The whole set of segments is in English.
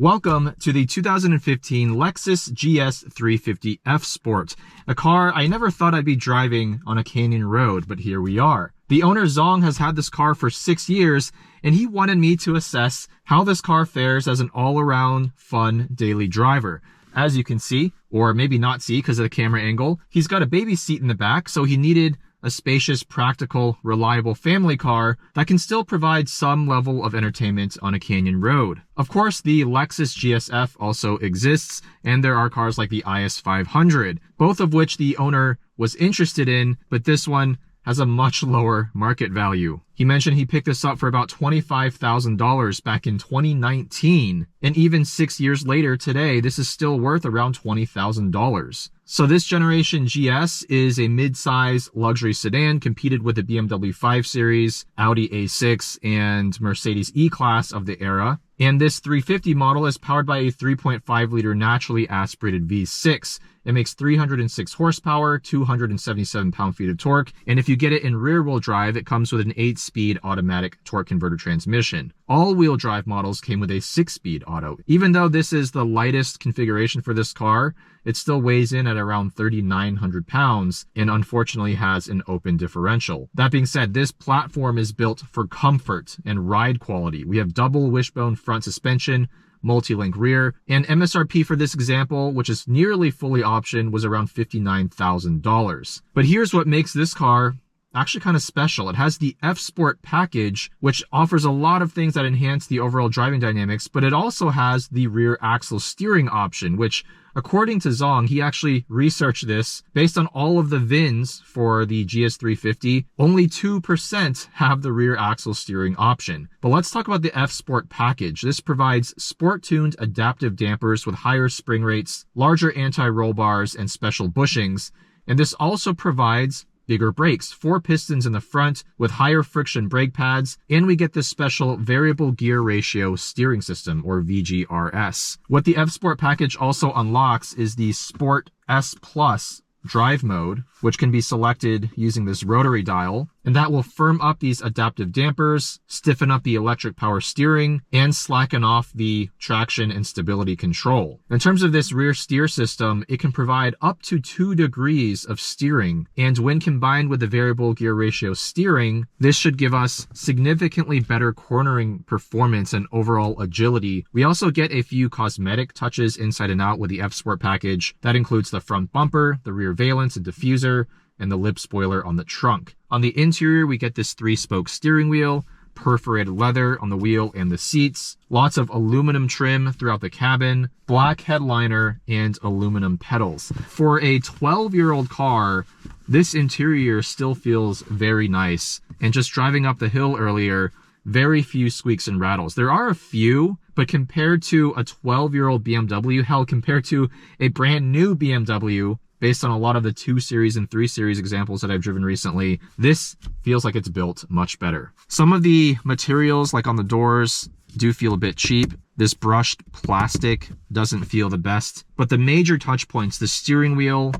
Welcome to the 2015 Lexus GS 350F Sport, a car I never thought I'd be driving on a canyon road, but here we are. The owner Zong has had this car for 6 years, and he wanted me to assess how this car fares as an all-around fun daily driver. As you can see, or maybe not see because of the camera angle, he's got a baby seat in the back, so he needed a spacious, practical, reliable family car that can still provide some level of entertainment on a canyon road. Of course, the Lexus GSF also exists, and there are cars like the IS500, both of which the owner was interested in, but this one has a much lower market value. He mentioned he picked this up for about $25,000 back in 2019, and even 6 years later today, this is still worth around $20,000. So this generation GS is a mid-size luxury sedan, competed with the BMW 5 Series, Audi A6, and Mercedes E-Class of the era. And this 350 model is powered by a 3.5-liter naturally aspirated V6. It makes 306 horsepower, 277 pound-feet of torque, and if you get it in rear-wheel drive, it comes with an 8-speed automatic torque converter transmission. All-wheel drive models came with a 6-speed auto. Even though this is the lightest configuration for this car, it still weighs in at around 3,900 pounds and unfortunately has an open differential. That being said, this platform is built for comfort and ride quality. We have double wishbone front suspension, multi-link rear, and MSRP for this example, which is nearly fully optioned, was around $59,000. But here's what makes this car actually kind of special. It has the F Sport package, which offers a lot of things that enhance the overall driving dynamics, but it also has the rear axle steering option, which, according to Zong, he actually researched this. Based on all of the VINs for the GS350, only 2% have the rear axle steering option. But let's talk about the F Sport package. This provides sport-tuned adaptive dampers with higher spring rates, larger anti-roll bars, and special bushings. And this also provides bigger brakes, 4 pistons in the front with higher friction brake pads, and we get this special variable gear ratio steering system, or VGRS. What the F Sport package also unlocks is the Sport S Plus drive mode, which can be selected using this rotary dial, and that will firm up these adaptive dampers, stiffen up the electric power steering, and slacken off the traction and stability control. In terms of this rear steer system, it can provide up to 2 degrees of steering, and when combined with the variable gear ratio steering, this should give us significantly better cornering performance and overall agility. We also get a few cosmetic touches inside and out with the F Sport package. That includes the front bumper, the rear valence and diffuser, and the lip spoiler on the trunk. On the interior, we get this 3-spoke steering wheel, perforated leather on the wheel and the seats, lots of aluminum trim throughout the cabin, black headliner, and aluminum pedals. For a 12-year-old car, this interior still feels very nice. And just driving up the hill earlier, very few squeaks and rattles. There are a few, but compared to a 12-year-old BMW, hell, compared to a brand new BMW, based on a lot of the 2 Series and 3 Series examples that I've driven recently, this feels like it's built much better. Some of the materials, like on the doors, do feel a bit cheap. This brushed plastic doesn't feel the best, but the major touch points, the steering wheel,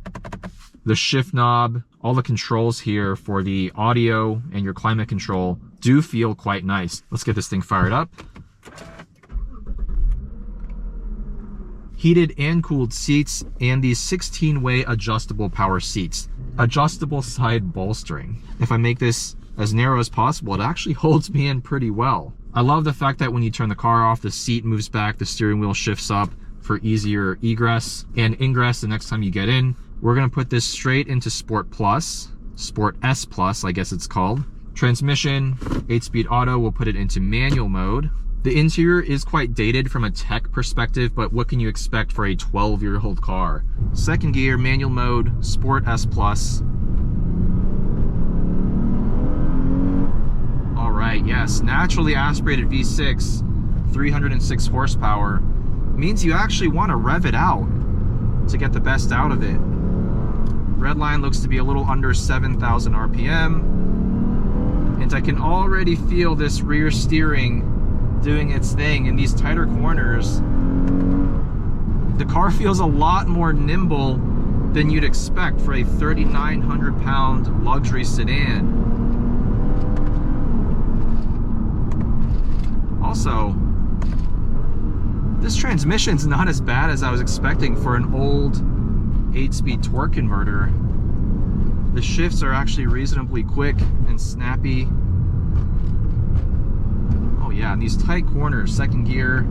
the shift knob, all the controls here for the audio and your climate control do feel quite nice. Let's get this thing fired up. Heated and cooled seats, and these 16-way adjustable power seats. Adjustable side bolstering. If I make this as narrow as possible, it actually holds me in pretty well. I love the fact that when you turn the car off, the seat moves back, the steering wheel shifts up for easier egress and ingress the next time you get in. We're gonna put this straight into Sport Plus, Sport S Plus, I guess it's called. Transmission, 8-speed auto, we'll put it into manual mode. The interior is quite dated from a tech perspective, but what can you expect for a 12-year-old car? Second gear, manual mode, Sport S Plus. All right, yes, naturally aspirated V6, 306 horsepower, means you actually want to rev it out to get the best out of it. Red line looks to be a little under 7,000 RPM, and I can already feel this rear steering doing its thing in these tighter corners. The car feels a lot more nimble than you'd expect for a 3,900 pound luxury sedan. Also, This transmission's not as bad as I was expecting for an old 8-speed torque converter. The shifts are actually reasonably quick and snappy. Oh yeah, in these tight corners, second gear.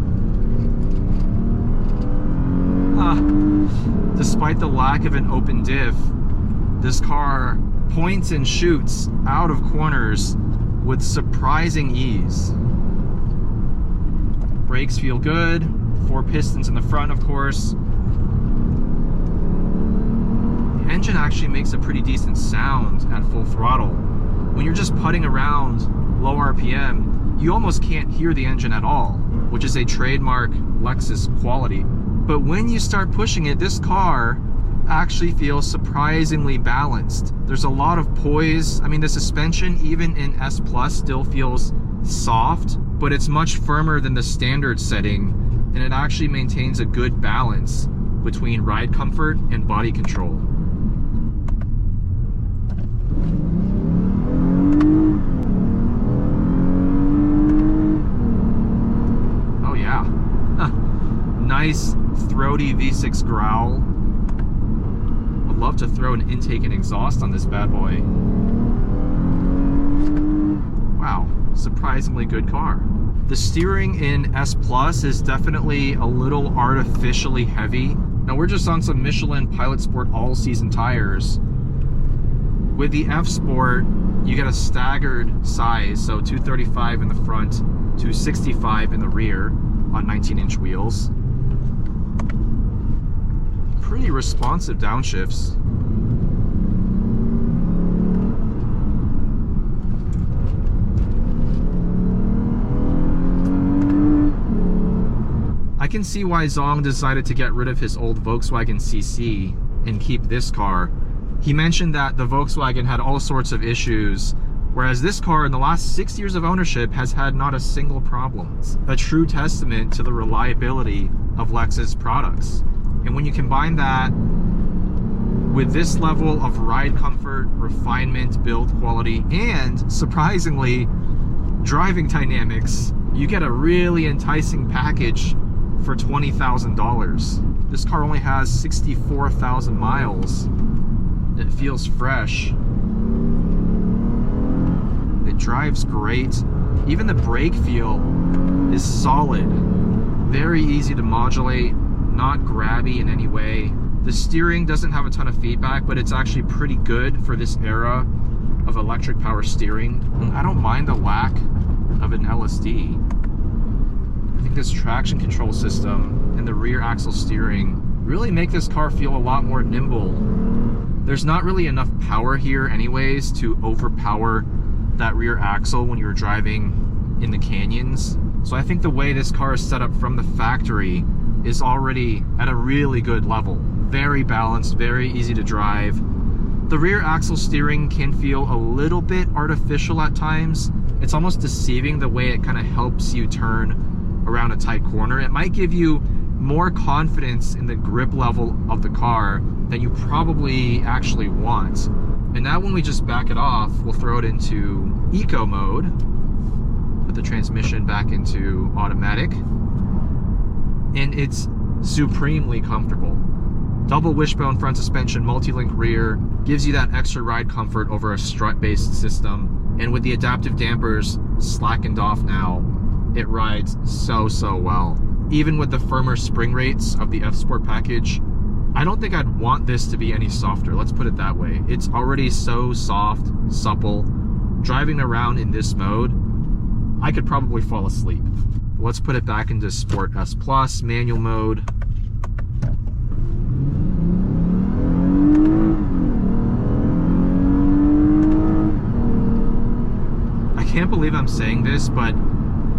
Despite the lack of an open diff, this car points and shoots out of corners with surprising ease. Brakes feel good, 4 pistons in the front, of course. The engine actually makes a pretty decent sound at full throttle. When you're just putting around low RPM, you almost can't hear the engine at all, which is a trademark Lexus quality. But when you start pushing it, this car actually feels surprisingly balanced. There's a lot of poise. I mean, the suspension, even in S Plus, still feels soft, but it's much firmer than the standard setting, and it actually maintains a good balance between ride comfort and body control. Oh yeah. Nice throaty V6 growl. I'd love to throw an intake and exhaust on this bad boy. Wow, surprisingly good car. The steering in S Plus is definitely a little artificially heavy. Now we're just on some Michelin Pilot Sport all-season tires. With the F Sport, you get a staggered size, so 235 in the front, 265 in the rear on 19-inch wheels. Pretty responsive downshifts. I can see why Zong decided to get rid of his old Volkswagen CC and keep this car. He mentioned that the Volkswagen had all sorts of issues, whereas this car in the last 6 years of ownership has had not a single problem. It's a true testament to the reliability of Lexus products. And when you combine that with this level of ride comfort, refinement, build quality, and surprisingly, driving dynamics, you get a really enticing package for $20,000. This car only has 64,000 miles. It feels fresh. It drives great. Even the brake feel is solid. Very easy to modulate, not grabby in any way. The steering doesn't have a ton of feedback, but it's actually pretty good for this era of electric power steering. I don't mind the lack of an LSD. I think this traction control system and the rear axle steering really make this car feel a lot more nimble. There's not really enough power here anyways to overpower that rear axle when you're driving in the canyons. So I think the way this car is set up from the factory is already at a really good level. Very balanced, very easy to drive. The rear axle steering can feel a little bit artificial at times. It's almost deceiving the way it kind of helps you turn around a tight corner. It might give you more confidence in the grip level of the car than you probably actually want. And now when we just back it off, we'll throw it into eco mode, put the transmission back into automatic, and it's supremely comfortable. Double wishbone front suspension, multi-link rear, gives you that extra ride comfort over a strut-based system. And with the adaptive dampers slackened off now, it rides so well. Even with the firmer spring rates of the F Sport package, I don't think I'd want this to be any softer. Let's put it that way. It's already so soft, supple. Driving around in this mode, I could probably fall asleep. Let's put it back into Sport S Plus, manual mode. I can't believe I'm saying this, but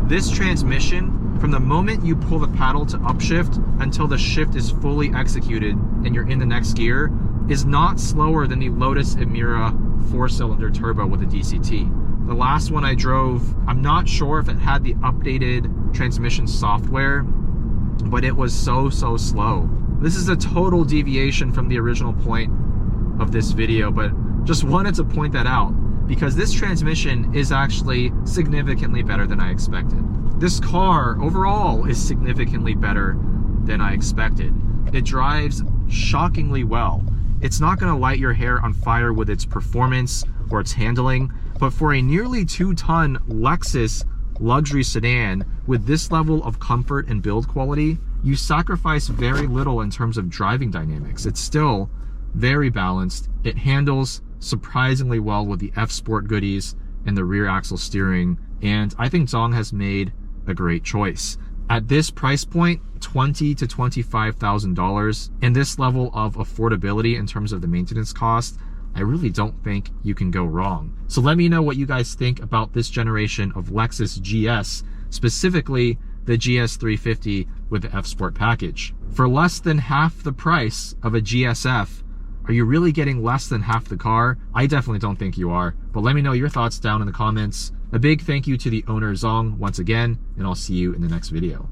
this transmission, from the moment you pull the paddle to upshift until the shift is fully executed and you're in the next gear, is not slower than the Lotus Emira 4-cylinder turbo with a DCT. The last one I drove, I'm not sure if it had the updated transmission software, but it was so slow. This is a total deviation from the original point of this video, but just wanted to point that out because this transmission is actually significantly better than I expected. This car overall is significantly better than I expected. It drives shockingly well. It's not gonna light your hair on fire with its performance or its handling, but for a nearly 2-ton Lexus luxury sedan with this level of comfort and build quality, you sacrifice very little in terms of driving dynamics. It's still very balanced. It handles surprisingly well with the F-Sport goodies and the rear axle steering, and I think Zong has made a great choice. At this price point, $20,000 to $25,000, and this level of affordability in terms of the maintenance cost, I really don't think you can go wrong. So let me know what you guys think about this generation of Lexus GS, specifically the GS 350 with the F-Sport package. For less than half the price of a GSF, are you really getting less than half the car? I definitely don't think you are, but let me know your thoughts down in the comments. A big thank you to the owner Zong once again, and I'll see you in the next video.